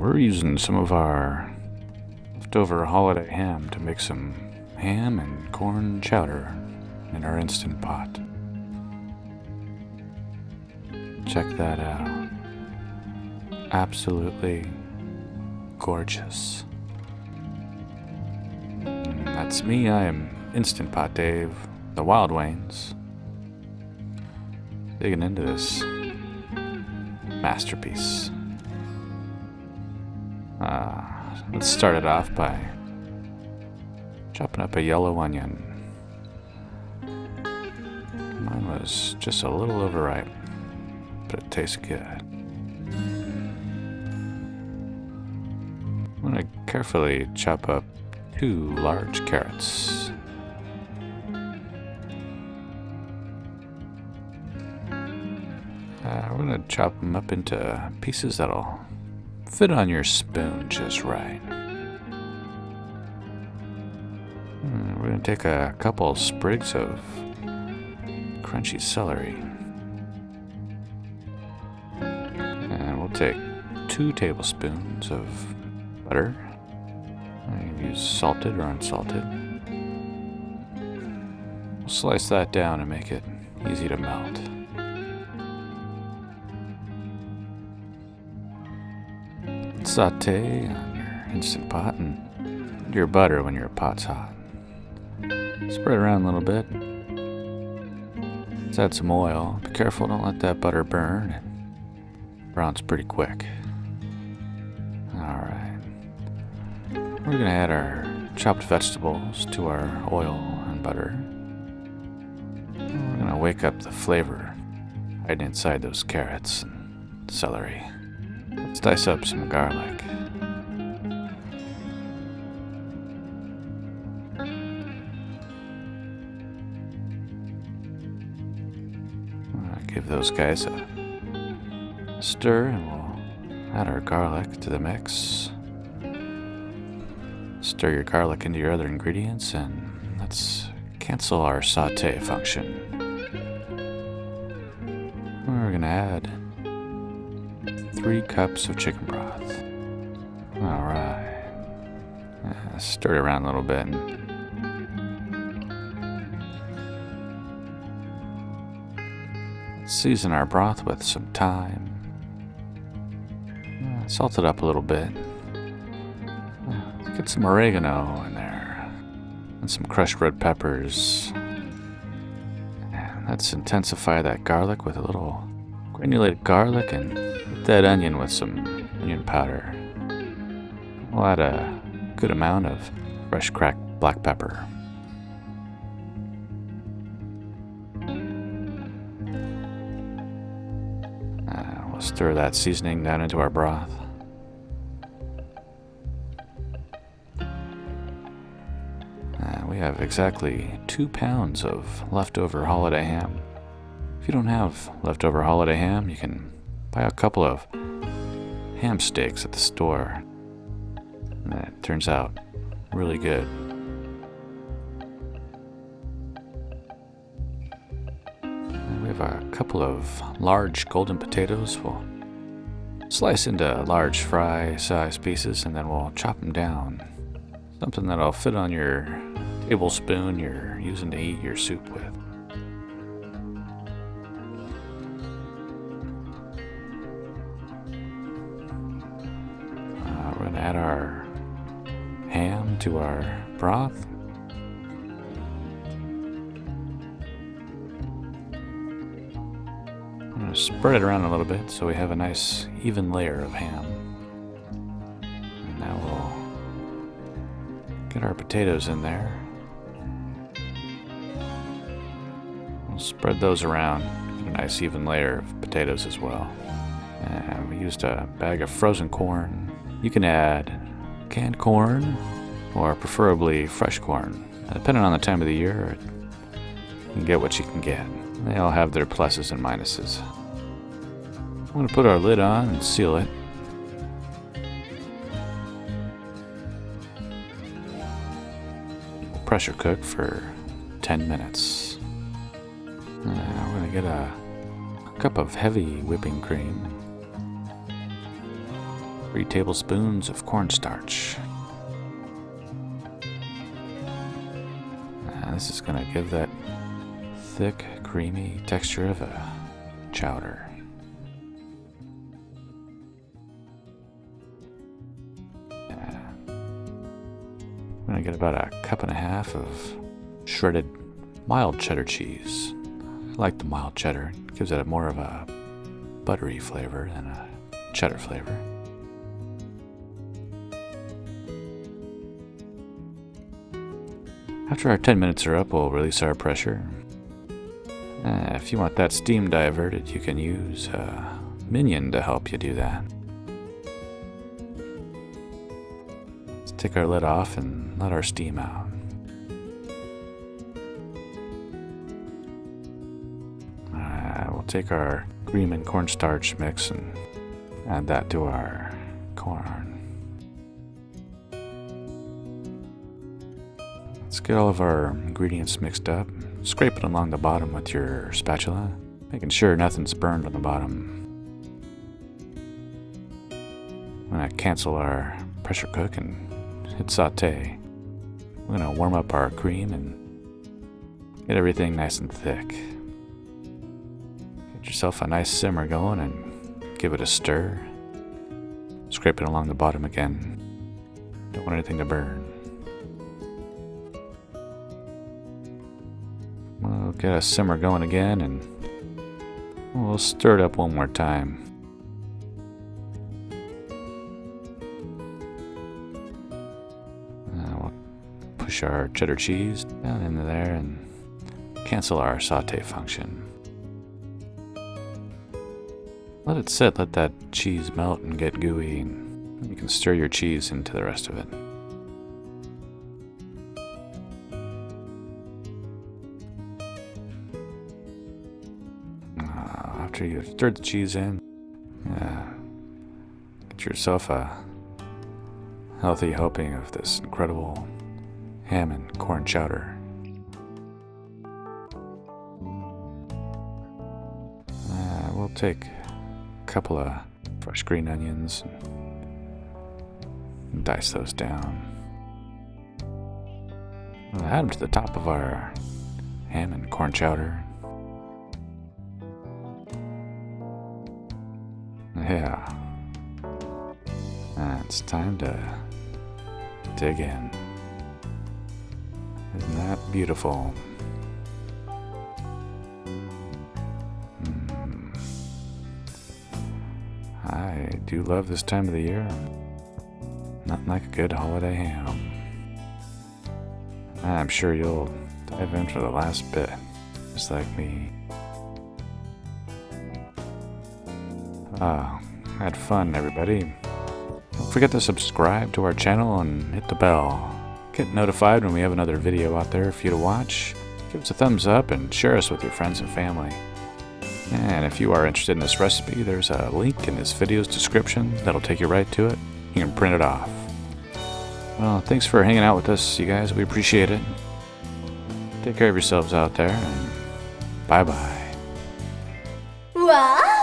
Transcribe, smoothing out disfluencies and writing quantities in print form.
we're using some of our leftover holiday ham to make some ham and corn chowder in our Instant Pot. Check that out. Absolutely gorgeous. That's me. I am Instant Pot Dave, TheWildWaynes, digging into this masterpiece. Let's start it off by chopping up a yellow onion. Mine was just a little overripe, but it tastes good. I'm going to carefully chop up 2 large carrots. We're going to chop them up into pieces that'll fit on your spoon just right. We're going to take a couple sprigs of crunchy celery. And we'll take 2 tablespoons of butter. You can use salted or unsalted. We'll slice that down and make it easy to melt. Saute on your Instant Pot and your butter when your pot's hot. Spread it around a little bit. Let's add some oil. Be careful, don't let that butter burn. It browns pretty quick. Alright. We're going to add our chopped vegetables to our oil and butter. We're going to wake up the flavor hiding inside those carrots and celery. Let's dice up some garlic. Give those guys a stir and we'll add our garlic to the mix. Stir your garlic into your other ingredients and let's cancel our saute function. We're going to add 3 cups of chicken broth. Alright. Stir it around a little bit. Season our broth with some thyme. Salt it up a little bit. Get some oregano in there. And some crushed red peppers. And let's intensify that garlic with a little granulated garlic and hit that onion with some onion powder. We'll add a good amount of fresh cracked black pepper. We'll stir that seasoning down into our broth. We have exactly 2 pounds of leftover holiday ham. If you don't have leftover holiday ham, you can buy a couple of ham steaks at the store. And it turns out really good. And we have a couple of large golden potatoes. We'll slice into large fry-sized pieces and then we'll chop them down. Something that'll fit on your tablespoon you're using to eat your soup with. We're going to add our ham to our broth. I'm going to spread it around a little bit so we have a nice even layer of ham. And now we'll get our potatoes in there. We'll spread those around, get a nice even layer of potatoes as well. And we used a bag of frozen corn. You can add canned corn or preferably fresh corn. Depending on the time of the year, you can get what you can get. They all have their pluses and minuses. I'm going to put our lid on and seal it. We'll pressure cook for 10 minutes. We're going to get a cup of heavy whipping cream. 3 tablespoons of cornstarch. This is going to give that thick, creamy texture of a chowder. I'm going to get about 1.5 cups of shredded mild cheddar cheese. I like the mild cheddar. It gives it more of a buttery flavor than a cheddar flavor. After our 10 minutes are up, we'll release our pressure. If you want that steam diverted, you can use a minion to help you do that. Let's take our lid off and let our steam out. We'll take our cream and cornstarch mix and add that to our corn. Let's get all of our ingredients mixed up. Scrape it along the bottom with your spatula, making sure nothing's burned on the bottom. I'm going to cancel our pressure cook and hit saute. We're going to warm up our cream and get everything nice and thick. Get yourself a nice simmer going and give it a stir. Scrape it along the bottom again. Don't want anything to burn. We'll get a simmer going again and we'll stir it up one more time. We'll push our cheddar cheese down into there and cancel our saute function. Let it sit, let that cheese melt and get gooey, and you can stir your cheese into the rest of it. After you've stirred the cheese in, get yourself a healthy helping of this incredible ham and corn chowder. We'll take a couple of fresh green onions and dice those down. We'll add them to the top of our ham and corn chowder. Yeah, it's time to dig in. Isn't that beautiful? I do love this time of the year. Nothing like a good holiday ham. I'm sure you'll dive in for the last bit, just like me. Had fun, everybody. Don't forget to subscribe to our channel and hit the bell. Get notified when we have another video out there for you to watch. Give us a thumbs up and share us with your friends and family. And if you are interested in this recipe, there's a link in this video's description that'll take you right to it. You can print it off. Well, thanks for hanging out with us, you guys. We appreciate it. Take care of yourselves out there, and bye-bye. Wow!